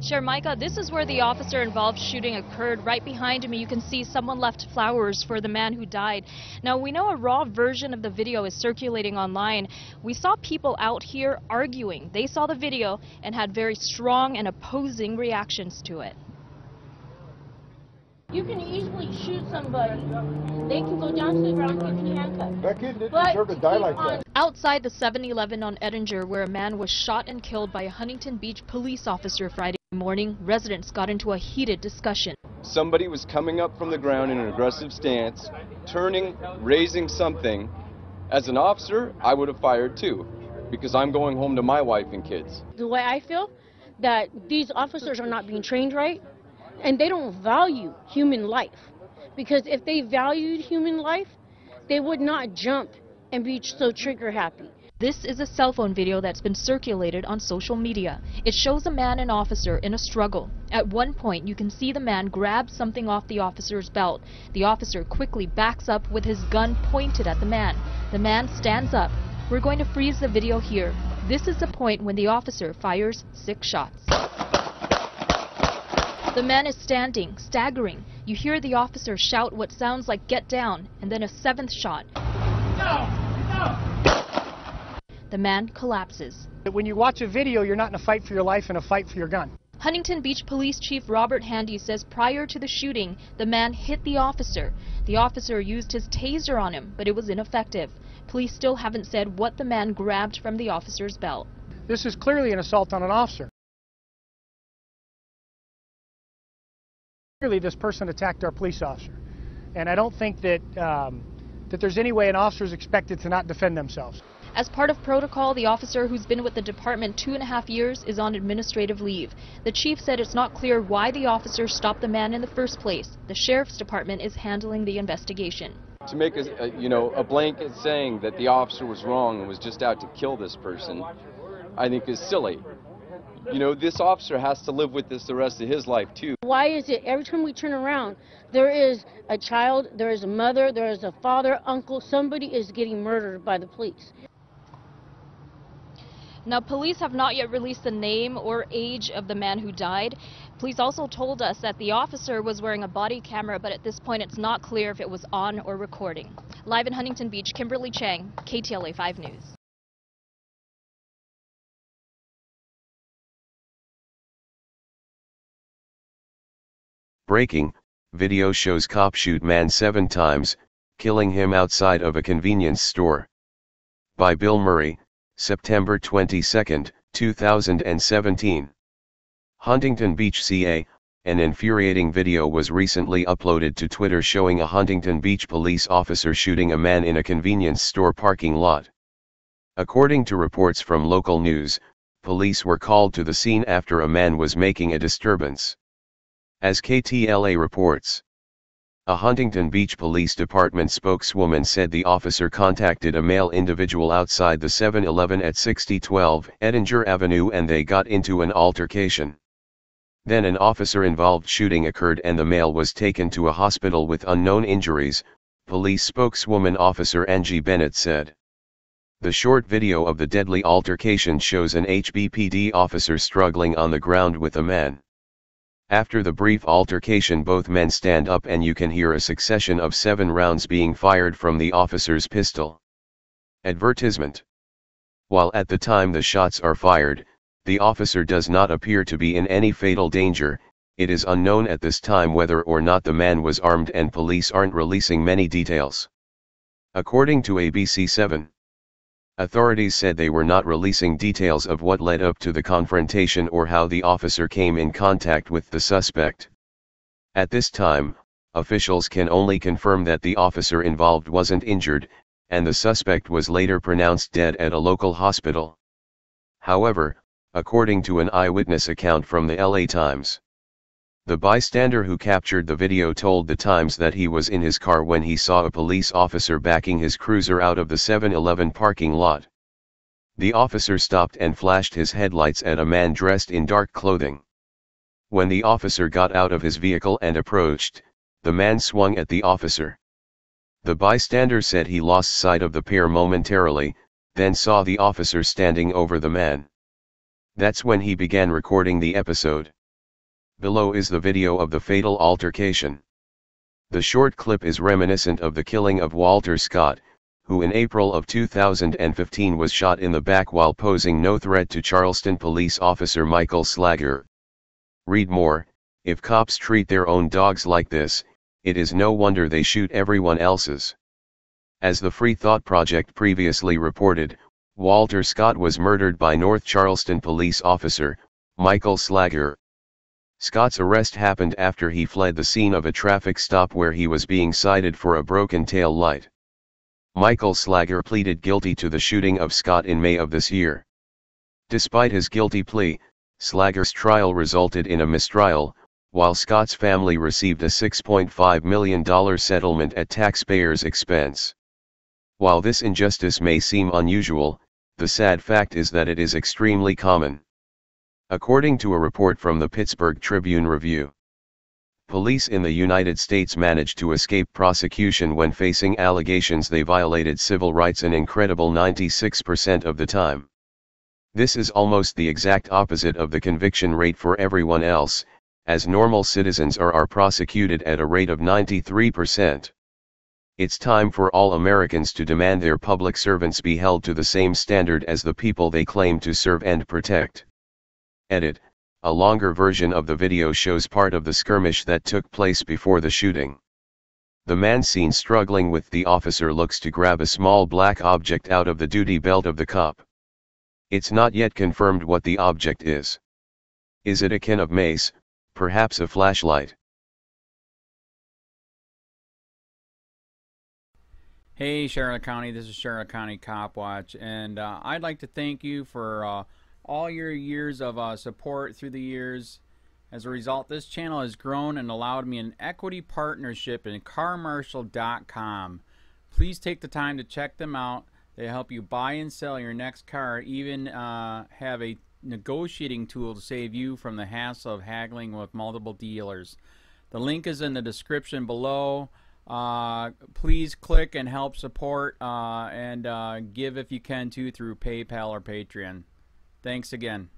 Chair Micah, this is where the officer involved shooting occurred. Right behind me, you can see someone left flowers for the man who died. Now, we know a raw version of the video is circulating online. We saw people out here arguing. They saw the video and had very strong and opposing reactions to it. You can easily shoot somebody. They can go down to the ground, you can handcuff. That kid didn't deserve to die like that. Outside the 7-Eleven on Ettinger, where a man was shot and killed by a Huntington Beach police officer Friday morning, residents got into a heated discussion. Somebody was coming up from the ground in an aggressive stance, turning, raising something. As an officer, I would have fired too, because I'm going home to my wife and kids. The way I feel, that these officers are not being trained right, and they don't value human life. Because if they valued human life, they would not jump and be so trigger happy. This is a cell phone video that's been circulated on social media. It shows a man and officer in a struggle. At one point, you can see the man grab something off the officer's belt. The officer quickly backs up with his gun pointed at the man. The man stands up. We're going to freeze the video here. This is the point when the officer fires 6 shots. The man is standing, staggering. You hear the officer shout what sounds like "get down," and then a 7th shot. No! The man collapses. When you watch a video, you're not in a fight for your life and a fight for your gun. Huntington Beach Police Chief Robert Handy says prior to the shooting, the man hit the officer. The officer used his taser on him, but it was ineffective. Police still haven't said what the man grabbed from the officer's belt. This is clearly an assault on an officer. Clearly, this person attacked our police officer, and I don't think that that there's any way an officer is expected to not defend themselves. As part of protocol, the officer, who's been with the department 2.5 years, is on administrative leave. The chief said it's not clear why the officer stopped the man in the first place. The sheriff's department is handling the investigation. To make a blanket saying that the officer was wrong and was just out to kill this person, I think is silly. You know, this officer has to live with this the rest of his life too. Why is it every time we turn around, there is a child, there is a mother, there is a father, uncle, somebody is getting murdered by the police? Now, police have not yet released the name or age of the man who died. Police also told us that the officer was wearing a body camera, but at this point it's not clear if it was on or recording. Live in Huntington Beach, Kimberly Chang, KTLA 5 News. Breaking, video shows cop shoot man 7 times, killing him outside of a convenience store. By Bill Murray, September 22, 2017. Huntington Beach, CA, an infuriating video was recently uploaded to Twitter showing a Huntington Beach police officer shooting a man in a convenience store parking lot. According to reports from local news, police were called to the scene after a man was making a disturbance. As KTLA reports, a Huntington Beach Police Department spokeswoman said the officer contacted a male individual outside the 7-Eleven at 6012 Ettinger Avenue and they got into an altercation. Then an officer-involved shooting occurred and the male was taken to a hospital with unknown injuries, police spokeswoman Officer Angie Bennett said. The short video of the deadly altercation shows an HBPD officer struggling on the ground with a man. After the brief altercation, both men stand up and you can hear a succession of 7 rounds being fired from the officer's pistol. Advertisement. While at the time the shots are fired, the officer does not appear to be in any fatal danger. It is unknown at this time whether or not the man was armed and police aren't releasing many details. According to ABC7, authorities said they were not releasing details of what led up to the confrontation or how the officer came in contact with the suspect. At this time, officials can only confirm that the officer involved wasn't injured, and the suspect was later pronounced dead at a local hospital. However, according to an eyewitness account from the LA Times, the bystander who captured the video told the Times that he was in his car when he saw a police officer backing his cruiser out of the 7-Eleven parking lot. The officer stopped and flashed his headlights at a man dressed in dark clothing. When the officer got out of his vehicle and approached, the man swung at the officer. The bystander said he lost sight of the pair momentarily, then saw the officer standing over the man. That's when he began recording the episode. Below is the video of the fatal altercation. The short clip is reminiscent of the killing of Walter Scott, who in April of 2015 was shot in the back while posing no threat to Charleston police officer Michael Slager. Read more. If cops treat their own dogs like this, it is no wonder they shoot everyone else's. As the Free Thought Project previously reported, Walter Scott was murdered by North Charleston police officer, Michael Slager. Scott's arrest happened after he fled the scene of a traffic stop where he was being cited for a broken tail light. Michael Slager pleaded guilty to the shooting of Scott in May of this year. Despite his guilty plea, Slager's trial resulted in a mistrial, while Scott's family received a $6.5 million settlement at taxpayers' expense. While this injustice may seem unusual, the sad fact is that it is extremely common. According to a report from the Pittsburgh Tribune-Review, police in the United States managed to escape prosecution when facing allegations they violated civil rights an incredible 96% of the time. This is almost the exact opposite of the conviction rate for everyone else, as normal citizens are prosecuted at a rate of 93%. It's time for all Americans to demand their public servants be held to the same standard as the people they claim to serve and protect. Edit. A longer version of the video shows part of the skirmish that took place before the shooting. The man seen struggling with the officer looks to grab a small black object out of the duty belt of the cop. It's not yet confirmed what the object is. Is it a can of mace, perhaps a flashlight? Hey Charlotte County, this is Charlotte County Cop Watch, and I'd like to thank you for all your years of support through the years. As a result, this channel has grown and allowed me an equity partnership in carmarshal.com. Please take the time to check them out. They help you buy and sell your next car, even have a negotiating tool to save you from the hassle of haggling with multiple dealers. The link is in the description below. Please click and help support and give if you can too through PayPal or Patreon. Thanks again.